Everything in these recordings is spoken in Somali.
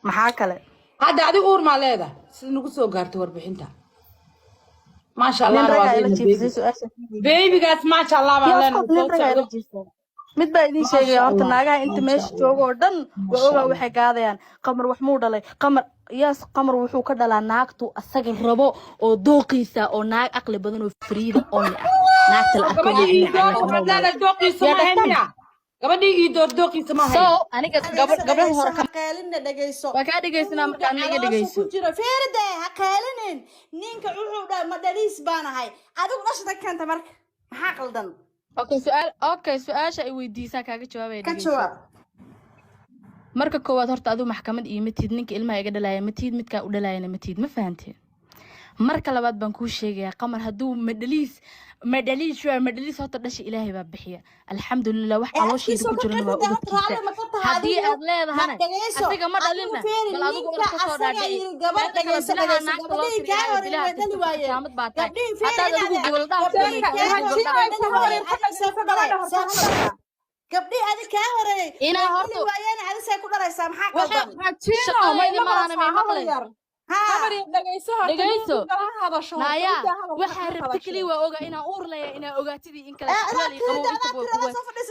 maxaa kale hadda adigu uur maa leedahay sida nagu soo gaartay warbixinta maasha allah nin ragaa ila rawaadina jiifsay su-aasha beebigaas maasha allah baan of leenahay course nin soo ragaa ila socdo jiifsay mid baa idin maasha sheegaya horta allah naagaha inta maasha meesha allah jooga oo dhan waa maasha ogaa allah waxay gaadayaan qamar wax muu dhalay qamar yaas qamar wuxuu ka dhalaa naagtu asaga rabo oo dooqiisa oo naag aqli badan oo fariida only ah naagta la arko gabadhii ii door kama waxaad leedahay dooqiisa yaa ma ahayn dhastan miya gabadhii ii door dooqiisa ma so ahayn aniga dhageyso gabadha hore ha qeelina dhageyso waa kaa dhegaysanaa cunuga markaa aniga caloosha dhegayso ku jira feeride ha qeelinin ninka wuxuu dhahay ma dhaliis baan ahay adigu dhashada keenta marka maxaa qaldan okay su-aasha ay weydiisaa kaaga jawaabaya ka dhegayso jawaab marka koowaad horta aduu maxkamad iyo matid ninka ilmaha iga dhalaya matid midkaa u dhalayana matid ma fahanteen marka labaad baan kuu sheegayaa qamar hadduu madhaliis horta dhasha ilaahay baa bixiya alxamdulilah wax caloosheeda ku jirana waa ubadkiisa haddii aad leedahana asiga ma dhalinna bal adigu orka soo dhaadhicinaamad baa tahay haddaad adigu goboldhaaf gabdhii adi kaa horeeyay inaa horta waayeen adisay ku dhalaysaa maxaa qaldan shaqadayda maahana may maqlayn dhegayso naya waxaa rabta keliya waa ogaa inaa uur leeyahay inaa ogaatidii in kale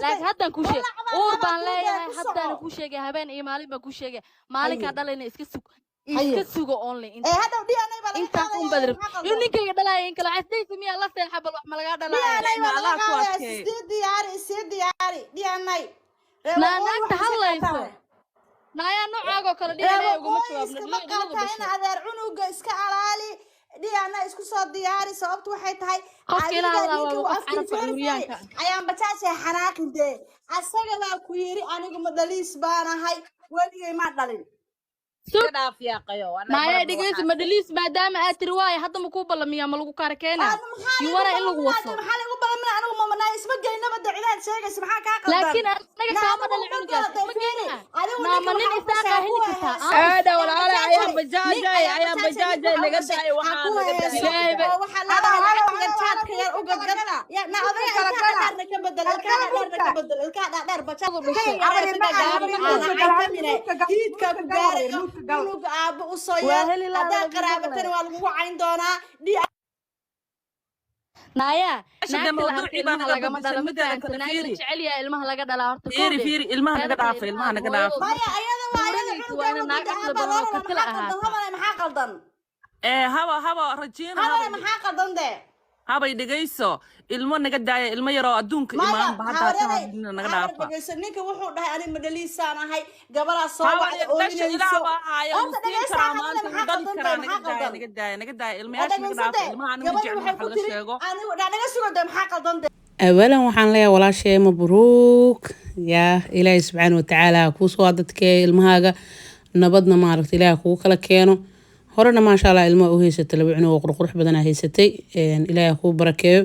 laakiin haddaan kuu sheeg uur baan leeyahay haddaana kuu sheegay habeen iyo maalin baan kuu sheegay maalinkaa dhalayna iska sugo only intaas un baad rabta iyo ninkayga dhalaya in kale casdaysa miyaa la seexa bal wax ma lagaa dhalaya naagta hadlayso naya noocaago kale dhiana uguma jawaabno adeer cunuga iska alaali dhiana isku soo diyaari sababtu waxay tahay ayaan bajaashay xanaaqide asaga baa ku yiri anigu ma dhaliis baanahay weligay ma dhalin naya dhegeyso madhaliis maadaama aad tiri waayo hadda ma kuu ballamiyaa ma lagu kaara keenaa yuwana in lagu waso maxaa lagu ballamina anigu mamanaa isma geynaba dacidaad sheegaysa maxaa kaa qaldan laakiin anaga kaama dhalin cunugaas isma geynaa naama nin isaaqa heli kartaa aada walaale ayaan bajaajay naga daay waxaa naga daay waxaa la jaadka yar uga gadana ya na odaga ilkaha ka bedel ilkaha dhaadheer bajaadu dhashay hiidka ku gaaray cunuga aabbo u soo yeer haddaa qaraabatana waa lagu wacayn doonaa naya ilmaha lagama dhalo ma fahamsan naagta jecel yahay ilmaha laga dhalaa horta fiiri ilmaha naga dhaafay maya ayada waa ayada cunuga maxaa qaldan haba rajiina maxaa qaldan de habay dhegayso ilmo naga daaya ilmo yaroo adduunka imaanba haddaa naga dhaafa ninka wuxuu dhahay ani madhaliisaan ahay gabadaa soo awalan waxaan leeyahay walaashay mabruuk yaa ilaahay subxaana watacaala kuusoo dadkee ilmahaaga nabadna maaragta ilaaha kugu kala keeno horena maasha allah ilmaha u haysata laba cunug oo qurqurux badanaa haysatay ilaaha kuu barakeeyo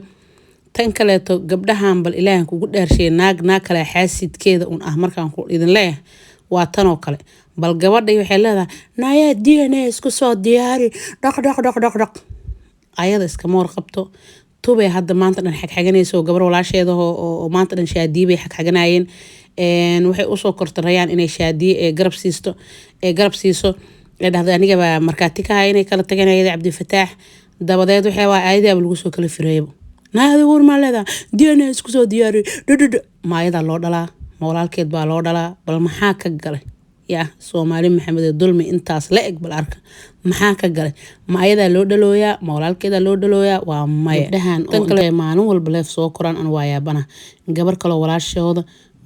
tan kaleeto gabdhahan bal ilaahan kugu dhaarsheeye naag kale xaasidkeeda un ah markaan idin leeyahay waa tanoo kale bal gabadhay waxay leedahay naayaa DNA isku soo diyaari dhaq ayada iskama warqabto tubay hadda maanta dhan xagxaganaysa oo gabar walaasheeda oo maanta dhan shaadiye bay xagxaganayeen waxay usoo kortarayaan inay shaadiye ee garab siiso dhahday aniga baa markaati ka hay inay kala tageen ayada cabdifataax dabadeed waxay waa ayadaaba lagu soo kala fireeybo naada uur maa leedaha DNA isku soo diyaari ma ayadaa loo dhalaa ma walaalkeed baa loo dhalaa bal maxaa ka galay yaa soomaali maxamed ee dulmi intaas la eg bal arka maxaa ka galay ma ayadaa loo dhalooyaa ma walaalkeedaa loo dhalooyaa waa maya gabdhahan tan kale maalin walba leef soo koraan an waa yaabana gabar kaloo walaashooda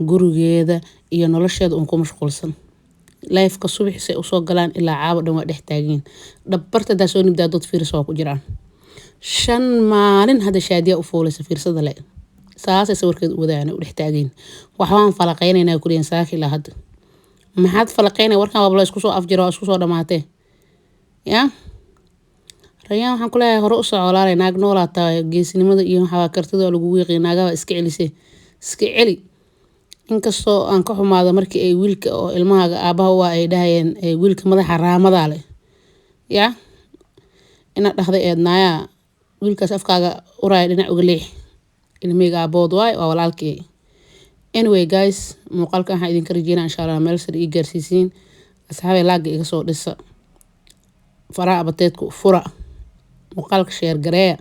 gurigeeda iyo nolosheeda uun ku mashquulsan leefka subaxisay usoo galaan ilaa caabo dhan waa dhex taagiin dhabartadaa soo nibdaa dad fiiris waa ku jiraan 5 maalin hadda shaadiya u fuulaysa fiirsada le saasay sawirkeed u wadaan u dhex taagiin waxbaan falaqaynaynaa kuliyeen saaki ilaa hadda maxaad falaqaynay warkaan waabla isku soo afjiro oo isku soo dhamaatee yaa rayaan waxaan ku leeyahay hore u soo colaalay naag noolaataa geesinimada iyo waxaa kartida oo lagu wiiqay naagaba iska celisay iska celi inkastoo aan ka xumaado markii ay wiilka oo ilmahaaga aabaha waa ay dhahayeen wiilka madaxa raamadaa leh yaa inaad dhahday eednaayaa wiilkaas afkaaga uraaya dhinac uga leex ilmeyga aabood waay waa walaalkii anyway guys muuqaalka waxaan idinka rajeynaa insha allah meel sare ii gaarsiisiin asxaabay laaga iga soo dhisa faraha abateedku fura muuqaalka sheer gareeya